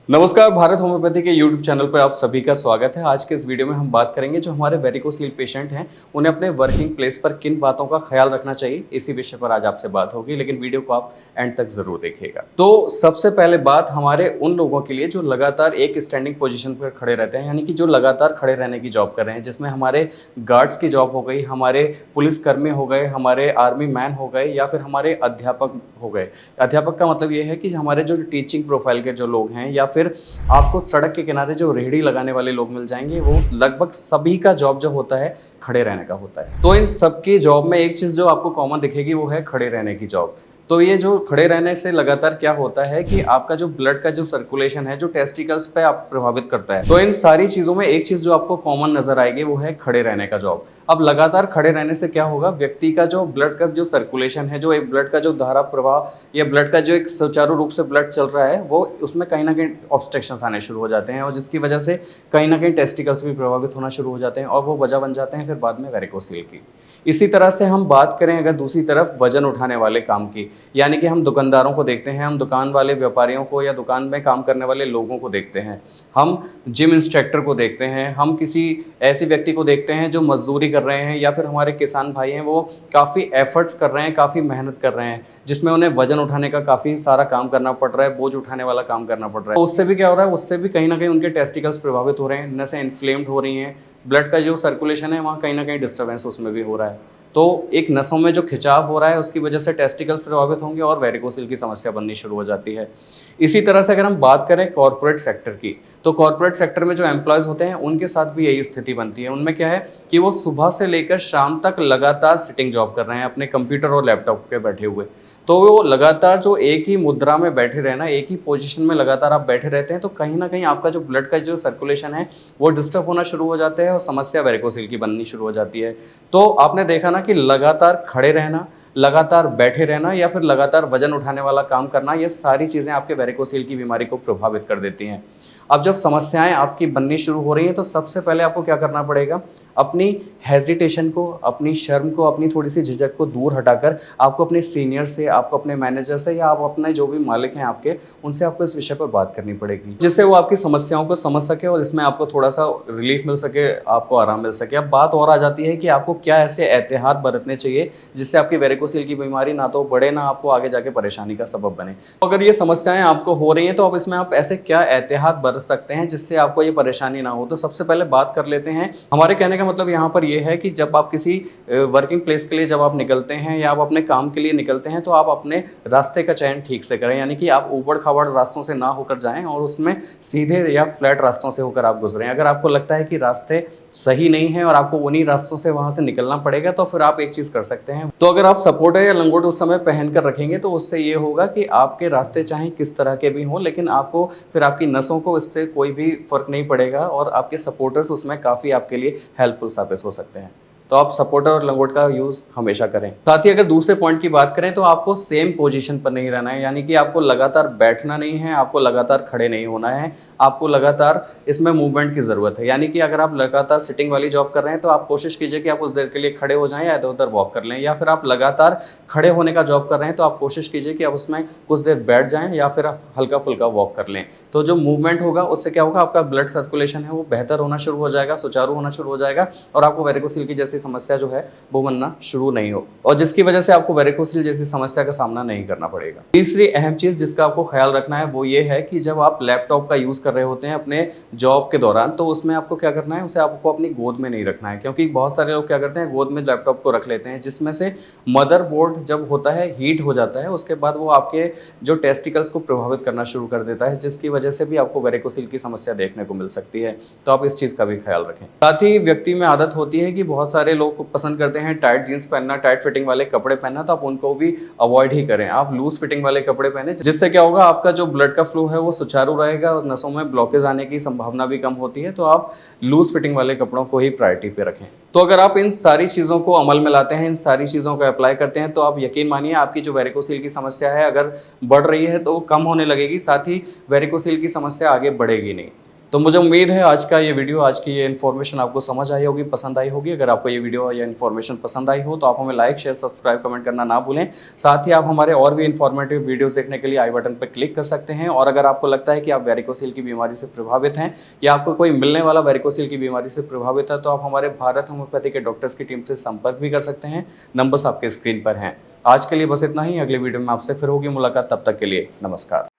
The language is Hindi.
नमस्कार, भारत होम्योपैथी के यूट्यूब चैनल पर आप सभी का स्वागत है। आज के इस वीडियो में हम बात करेंगे जो हमारे वेरिकोसील पेशेंट हैं, उन्हें अपने वर्किंग प्लेस पर किन बातों का ख्याल रखना चाहिए, इसी विषय पर आज आपसे बात होगी। लेकिन वीडियो को आप एंड तक जरूर देखिएगा। तो सबसे पहले बात हमारे उन लोगों के लिए जो लगातार एक स्टैंडिंग पोजीशन पर खड़े रहते हैं, यानी कि जो लगातार खड़े रहने की जॉब कर रहे हैं, जिसमें हमारे गार्ड्स की जॉब हो गई, हमारे पुलिसकर्मी हो गए, हमारे आर्मी मैन हो गए या फिर हमारे अध्यापक हो गए। अध्यापक का मतलब ये है कि हमारे जो टीचिंग प्रोफाइल के जो लोग हैं, या फिर आपको सड़क के किनारे जो रेहड़ी लगाने वाले लोग मिल जाएंगे, वो लगभग सभी का जॉब जो होता है खड़े रहने का होता है। तो इन सबकी जॉब में एक चीज जो आपको कॉमन दिखेगी वो है खड़े रहने की जॉब। तो ये जो खड़े रहने से लगातार क्या होता है कि आपका जो ब्लड का जो सर्कुलेशन है, जो टेस्टिकल्स पे आप प्रभावित करता है। तो इन सारी चीजों में एक चीज जो आपको कॉमन नजर आएगी वो है खड़े रहने का जॉब। अब लगातार खड़े रहने से क्या होगा, व्यक्ति का जो ब्लड का जो सर्कुलेशन है, जो एक ब्लड का जो धारा प्रवाह या ब्लड का जो एक सुचारू रूप से ब्लड चल रहा है, वो उसमें कहीं ना कहीं ऑब्स्ट्रक्शंस आने शुरू हो जाते हैं, और जिसकी वजह से कहीं ना कहीं टेस्टिकल्स भी प्रभावित होना शुरू हो जाते हैं, और वो वजह बन जाते हैं फिर बाद में वेरिकोसील की। इसी तरह से हम बात करें अगर दूसरी तरफ वजन उठाने वाले काम की, यानी कि हम दुकानदारों को देखते हैं, हम दुकान वाले व्यापारियों को या दुकान में काम करने वाले लोगों को देखते हैं, हम जिम इंस्ट्रक्टर को देखते हैं, हम किसी ऐसे व्यक्ति को देखते हैं जो मजदूरी कर रहे हैं, या फिर हमारे किसान भाई हैं, वो काफ़ी एफर्ट्स कर रहे हैं, काफ़ी मेहनत कर रहे हैं, जिसमें उन्हें वजन उठाने का काफ़ी सारा काम करना पड़ रहा है, बोझ उठाने वाला काम करना पड़ रहा है। तो उससे भी क्या हो रहा है, उससे भी कहीं ना कहीं उनके टेस्टिकल्स प्रभावित हो रहे हैं, नसें इन्फ्लेम्ड हो रही हैं, ब्लड का जो सर्कुलेशन है वहाँ कहीं ना कहीं डिस्टर्बेंस उसमें भी हो रहा है। तो एक नसों में जो खिंचाव हो रहा है उसकी वजह से टेस्टिकल्स प्रभावित होंगे और वेरिकोसिल की समस्या बननी शुरू हो जाती है। इसी तरह से अगर हम बात करें कॉर्पोरेट सेक्टर की, तो कॉर्पोरेट सेक्टर में जो एम्प्लॉयज़ होते हैं उनके साथ भी यही स्थिति बनती है। उनमें क्या है कि वो सुबह से लेकर शाम तक लगातार सिटिंग जॉब कर रहे हैं, अपने कंप्यूटर और लैपटॉप पे बैठे हुए। तो वो लगातार जो एक ही मुद्रा में बैठे रहना, एक ही पोजीशन में लगातार आप बैठे रहते हैं, तो कहीं ना कहीं आपका जो ब्लड का जो सर्कुलेशन है वो डिस्टर्ब होना शुरू हो जाता है और समस्या वेरिकोसिल की बननी शुरू हो जाती है। तो आपने देखा ना कि लगातार खड़े रहना, लगातार बैठे रहना या फिर लगातार वजन उठाने वाला काम करना, ये सारी चीज़ें आपके वेरिकोसिल की बीमारी को प्रभावित कर देती हैं। अब जब समस्याएं आपकी बननी शुरू हो रही हैं तो सबसे पहले आपको क्या करना पड़ेगा, अपनी हेजिटेशन को, अपनी शर्म को, अपनी थोड़ी सी झिझक को दूर हटाकर आपको अपने सीनियर से, आपको अपने मैनेजर से, या आप अपने जो भी मालिक हैं आपके, उनसे आपको इस विषय पर बात करनी पड़ेगी, जिससे वो आपकी समस्याओं को समझ सके और इसमें आपको थोड़ा सा रिलीफ मिल सके, आपको आराम मिल सके। अब बात और आ जाती है कि आपको क्या ऐसे एहतियात बरतने चाहिए जिससे आपकी वेरिकोसिल की बीमारी ना तो बढ़े, ना आपको आगे जाके परेशानी का सबब बने। तो अगर ये समस्याएं आपको हो रही हैं तो अब इसमें आप ऐसे क्या एहतियात बरत सकते हैं जिससे आपको ये परेशानी ना हो। तो सबसे पहले बात कर लेते हैं, हमारे कहने का मतलब यहाँ पर यह है कि जब आप किसी वर्किंग प्लेस के लिए जब आप निकलते हैं या आप अपने काम के लिए निकलते हैं, तो आप अपने रास्ते का चयन ठीक से करें, यानी कि आप ऊबड़ खाबड़ रास्तों से ना होकर जाएं और उसमें सीधे या फ्लैट रास्तों से होकर आप गुजरें। अगर आपको लगता है कि रास्ते सही नहीं है और आपको उन्हीं रास्तों से वहां से निकलना पड़ेगा, तो फिर आप एक चीज कर सकते हैं। तो अगर आप सपोर्टर या लंगोट उस समय पहनकर रखेंगे तो उससे ये होगा कि आपके रास्ते चाहे किस तरह के भी हों, लेकिन आपको फिर आपकी नसों को इससे कोई भी फर्क नहीं पड़ेगा और आपके सपोर्टर्स उसमें काफ़ी आपके लिए हेल्पफुल साबित हो सकते हैं। तो आप सपोर्टर और लंगोट का यूज़ हमेशा करें। साथ ही अगर दूसरे पॉइंट की बात करें तो आपको सेम पोजीशन पर नहीं रहना है, यानी कि आपको लगातार बैठना नहीं है, आपको लगातार खड़े नहीं होना है, आपको लगातार इसमें मूवमेंट की ज़रूरत है। यानी कि अगर आप लगातार सिटिंग वाली जॉब कर रहे हैं तो आप कोशिश कीजिए कि आप उस देर के लिए खड़े हो जाएं या इधर उधर वॉक कर लें, या फिर आप लगातार खड़े होने का जॉब कर रहे हैं तो आप कोशिश कीजिए कि आप उसमें कुछ देर बैठ जाएँ या फिर हल्का फुल्का वॉक कर लें। तो जो मूवमेंट होगा उससे क्या होगा, आपका ब्लड सर्कुलेशन है वो बेहतर होना शुरू हो जाएगा, सुचारू होना शुरू हो जाएगा, और आपको वेरिकोसिल की जैसी समस्या जो है वो बनना शुरू नहीं हो, और जिसकी वजह से आपको वेरिकोसिल जैसी समस्या का सामना नहीं करना पड़ेगा। तीसरी अहम चीज जिसका आपको ख्याल रखना है वो ये है कि जब आप लैपटॉप का यूज कर रहे होते हैं अपने जॉब के दौरान, तो उसमें आपको क्या करना है, उसे आपको अपनी गोद में नहीं रखना है, क्योंकि बहुत सारे लोग क्या करते हैं, गोद में लैपटॉप को रख लेते हैं, जिसमें से मदरबोर्ड जब होता है हीट हो जाता है, उसके बाद वो आपके जो टेस्टिकल्स को प्रभावित करना शुरू कर देता है, जिसकी वजह से भी आपको वेरिकोसिल की समस्या देखने को मिल सकती है। तो आप इस चीज का भी ख्याल रखें। साथ ही व्यक्ति में आदत होती है कि बहुत सारे लोग पसंद करते हैं टाइट जींस पहनना, टाइट फिटिंग वाले कपड़े पहनना, तो आप उनको भी अवॉइड ही करें। आप लूज फिटिंग वाले कपड़े पहने, जिससे क्या होगा, आपका जो ब्लड का फ्लो है वो सुचारू रहेगा और नसों में ब्लॉकेज आने की संभावना भी कम होती है। तो आप लूज फिटिंग वाले कपड़ों को ही प्रायोरिटी पे रखें। तो अगर आप इन सारी चीज़ों को अमल में लाते हैं, इन सारी चीज़ों को अप्लाई करते हैं, तो आप यकीन मानिए आपकी जो वेरिकोसिल की समस्या है अगर बढ़ रही है तो कम होने लगेगी, साथ ही वेरिकोसिल की समस्या आगे बढ़ेगी नहीं। तो मुझे उम्मीद है आज का ये वीडियो, आज की ये इन्फॉर्मेशन आपको समझ आई होगी, पसंद आई होगी। अगर आपको ये वीडियो या इन्फॉर्मेशन पसंद आई हो तो आप हमें लाइक, शेयर, सब्सक्राइब, कमेंट करना ना भूलें। साथ ही आप हमारे और भी इन्फॉर्मेटिव वीडियोस देखने के लिए आई बटन पर क्लिक कर सकते हैं। और अगर आपको लगता है कि आप वेरिकोसील की बीमारी से प्रभावित हैं या आपको कोई मिलने वाला वेरिकोसील की बीमारी से प्रभावित है, तो आप हमारे भारत होम्योपैथी के डॉक्टर्स की टीम से संपर्क भी कर सकते हैं। नंबर्स आपके स्क्रीन पर हैं। आज के लिए बस इतना ही। अगले वीडियो में आपसे फिर होगी मुलाकात। तब तक के लिए नमस्कार।